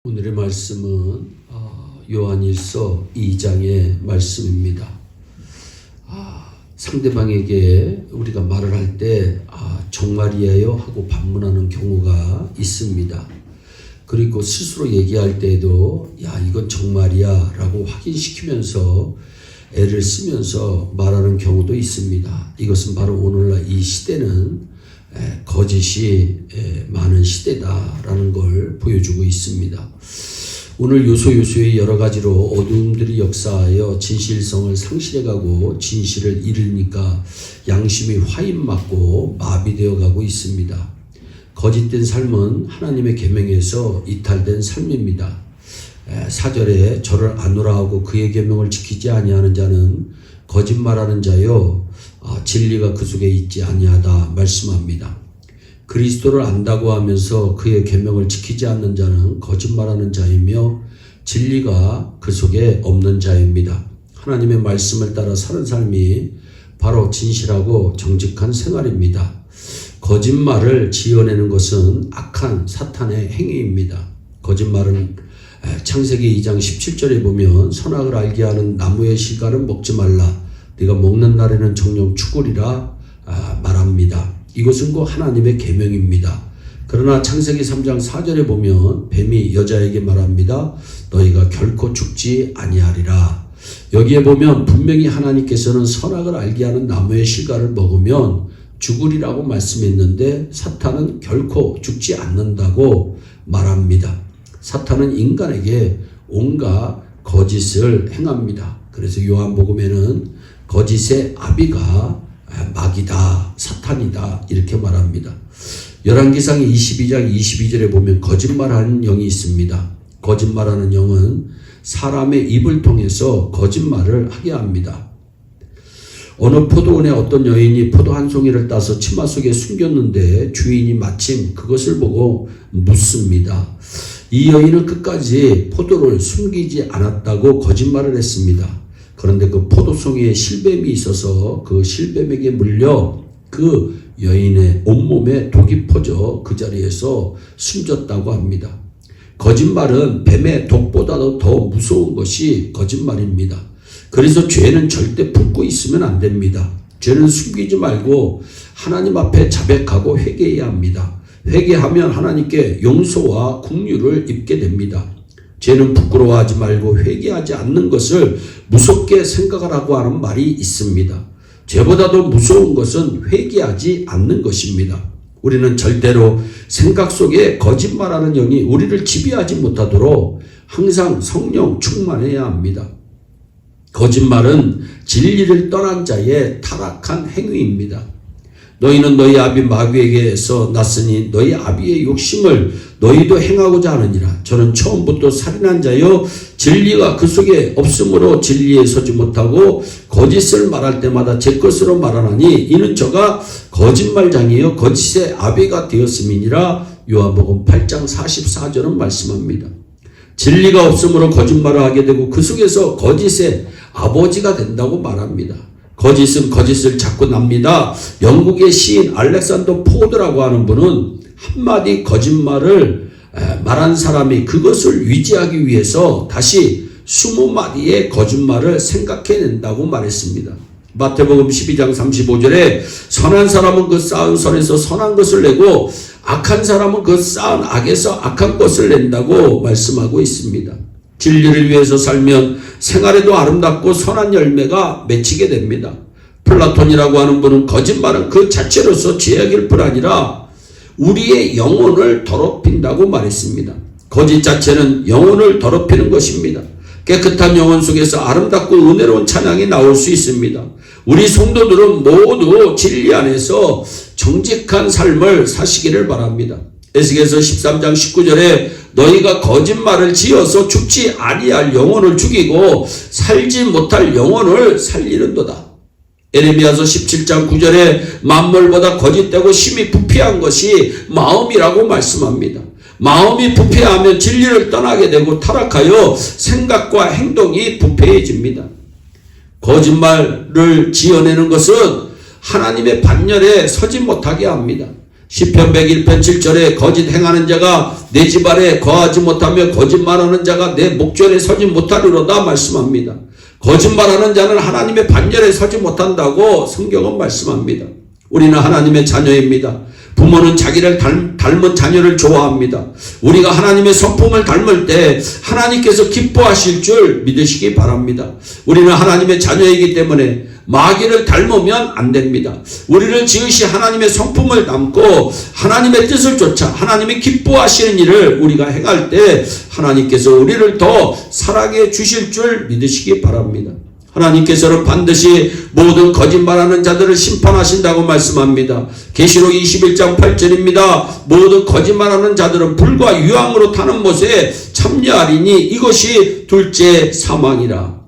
오늘의 말씀은 요한일서 2장의 말씀입니다. 상대방에게 우리가 말을 할 때 정말이에요 하고 반문하는 경우가 있습니다. 그리고 스스로 얘기할 때에도 이건 정말이야 라고 확인시키면서 애를 쓰면서 말하는 경우도 있습니다. 이것은 바로 오늘날 이 시대는 거짓이 많은 시대다라는 걸 보여주고 있습니다. 오늘 요소요소의 여러 가지로 어둠들이 역사하여 진실성을 상실해가고 진실을 잃으니까 양심이 화인맞고 마비되어 가고 있습니다. 거짓된 삶은 하나님의 계명에서 이탈된 삶입니다. 4절에 저를 아노라 하고 그의 계명을 지키지 아니하는 자는 거짓말하는 자요 진리가 그 속에 있지 아니하다 말씀합니다. 그리스도를 안다고 하면서 그의 계명을 지키지 않는 자는 거짓말하는 자이며 진리가 그 속에 없는 자입니다. 하나님의 말씀을 따라 사는 삶이 바로 진실하고 정직한 생활입니다. 거짓말을 지어내는 것은 악한 사탄의 행위입니다. 거짓말은 창세기 2장 17절에 보면 선악을 알게 하는 나무의 실과는 먹지 말라. 네가 먹는 날에는 정령 죽으리라 말합니다. 이것은 곧 하나님의 계명입니다. 그러나 창세기 3장 4절에 보면 뱀이 여자에게 말합니다. 너희가 결코 죽지 아니하리라. 여기에 보면 분명히 하나님께서는 선악을 알게 하는 나무의 실과를 먹으면 죽으리라고 말씀했는데 사탄은 결코 죽지 않는다고 말합니다. 사탄은 인간에게 온갖 거짓을 행합니다. 그래서 요한복음에는 거짓의 아비가 마귀다, 사탄이다 이렇게 말합니다. 열왕기상 22장 22절에 보면 거짓말하는 영이 있습니다. 거짓말하는 영은 사람의 입을 통해서 거짓말을 하게 합니다. 어느 포도원에 어떤 여인이 포도 한 송이를 따서 치마 속에 숨겼는데 주인이 마침 그것을 보고 묻습니다. 이 여인은 끝까지 포도를 숨기지 않았다고 거짓말을 했습니다. 그런데 그 포도송이에 실뱀이 있어서 그 실뱀에게 물려 그 여인의 온몸에 독이 퍼져 그 자리에서 숨졌다고 합니다. 거짓말은 뱀의 독보다도 더 무서운 것이 거짓말입니다. 그래서 죄는 절대 품고 있으면 안 됩니다. 죄는 숨기지 말고 하나님 앞에 자백하고 회개해야 합니다. 회개하면 하나님께 용서와 긍휼을 입게 됩니다. 죄는 부끄러워하지 말고 회개하지 않는 것을 무섭게 생각하라고 하는 말이 있습니다. 죄보다도 무서운 것은 회개하지 않는 것입니다. 우리는 절대로 생각 속에 거짓말하는 영이 우리를 지배하지 못하도록 항상 성령 충만해야 합니다. 거짓말은 진리를 떠난 자의 타락한 행위입니다. 너희는 너희 아비 마귀에게서 났으니 너희 아비의 욕심을 너희도 행하고자 하느니라. 저는 처음부터 살인한 자여 진리가 그 속에 없으므로 진리에 서지 못하고 거짓을 말할 때마다 제 것으로 말하나니 이는 저가 거짓말장이여 거짓의 아비가 되었음이니라. 요한복음 8장 44절은 말씀합니다. 진리가 없으므로 거짓말을 하게 되고 그 속에서 거짓의 아버지가 된다고 말합니다. 거짓은 거짓을 자꾸 납니다. 영국의 시인 알렉산더 포드라고 하는 분은 한마디 거짓말을 말한 사람이 그것을 위지하기 위해서 다시 20마디의 거짓말을 생각해낸다고 말했습니다. 마태복음 12장 35절에 선한 사람은 그 쌓은 선에서 선한 것을 내고 악한 사람은 그 쌓은 악에서 악한 것을 낸다고 말씀하고 있습니다. 진리를 위해서 살면 생활에도 아름답고 선한 열매가 맺히게 됩니다. 플라톤이라고 하는 분은 거짓말은 그 자체로서 죄악일 뿐 아니라 우리의 영혼을 더럽힌다고 말했습니다. 거짓 자체는 영혼을 더럽히는 것입니다. 깨끗한 영혼 속에서 아름답고 은혜로운 찬양이 나올 수 있습니다. 우리 성도들은 모두 진리 안에서 정직한 삶을 사시기를 바랍니다. 에스겔서 13장 19절에 너희가 거짓말을 지어서 죽지 아니할 영혼을 죽이고 살지 못할 영혼을 살리는도다. 에레미야서 17장 9절에 만물보다 거짓되고 심히 부패한 것이 마음이라고 말씀합니다. 마음이 부패하면 진리를 떠나게 되고 타락하여 생각과 행동이 부패해집니다. 거짓말을 지어내는 것은 하나님의 반열에 서지 못하게 합니다. 시편 101편 7절에 거짓 행하는 자가 내 집 아래 거하지 못하며 거짓말하는 자가 내 목전에 서지 못하리로다 말씀합니다. 거짓말하는 자는 하나님의 반열에 서지 못한다고 성경은 말씀합니다. 우리는 하나님의 자녀입니다. 부모는 자기를 닮은 자녀를 좋아합니다. 우리가 하나님의 성품을 닮을 때 하나님께서 기뻐하실 줄 믿으시기 바랍니다. 우리는 하나님의 자녀이기 때문에 마귀를 닮으면 안 됩니다. 우리를 지으시 하나님의 성품을 닮고 하나님의 뜻을 쫓아 하나님이 기뻐하시는 일을 우리가 행할 때 하나님께서 우리를 더 사랑해 주실 줄 믿으시기 바랍니다. 하나님께서는 반드시 모든 거짓말하는 자들을 심판하신다고 말씀합니다. 계시록 21장 8절입니다. 모든 거짓말하는 자들은 불과 유황으로 타는 못에 참여하리니 이것이 둘째 사망이라.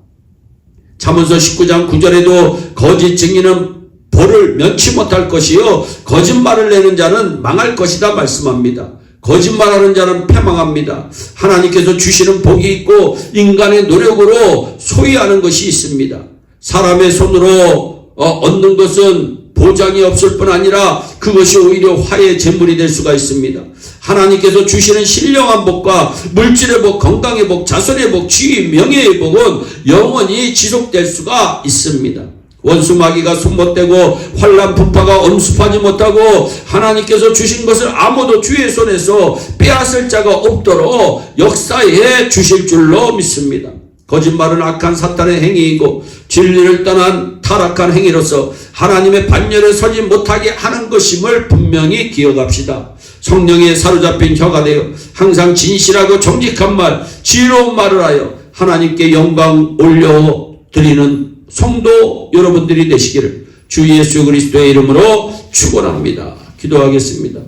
잠언서 19장 9절에도 거짓 증인은 벌을 면치 못할 것이요 거짓말을 내는 자는 망할 것이다 말씀합니다. 거짓말하는 자는 패망합니다. 하나님께서 주시는 복이 있고 인간의 노력으로 소유하는 것이 있습니다. 사람의 손으로 얻는 것은 보장이 없을 뿐 아니라 그것이 오히려 화의 제물이 될 수가 있습니다. 하나님께서 주시는 신령한 복과 물질의 복, 건강의 복, 자손의 복, 지위, 명예의 복은 영원히 지속될 수가 있습니다. 원수 마귀가 손못대고 환난 분파가 엄습하지 못하고 하나님께서 주신 것을 아무도 주의 손에서 빼앗을 자가 없도록 역사해 주실 줄로 믿습니다. 거짓말은 악한 사탄의 행위이고 진리를 떠난 타락한 행위로서 하나님의 반열에 서지 못하게 하는 것임을 분명히 기억합시다. 성령에 사로잡힌 혀가 되어 항상 진실하고 정직한 말, 지혜로운 말을 하여 하나님께 영광 올려드리는 성도 여러분들이 되시기를 주 예수 그리스도의 이름으로 축원합니다. 기도하겠습니다.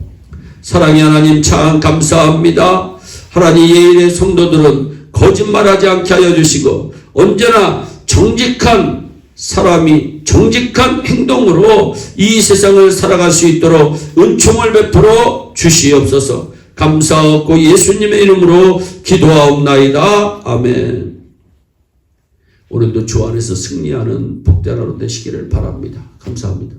사랑의 하나님 참 감사합니다. 하나님 예일의 성도들은 거짓말하지 않게 하여 주시고 언제나 정직한 사람이 정직한 행동으로 이 세상을 살아갈 수 있도록 은총을 베풀어 주시옵소서. 감사하고 예수님의 이름으로 기도하옵나이다. 아멘. 오늘도 주 안에서 승리하는 복된 하루 되시기를 바랍니다. 감사합니다.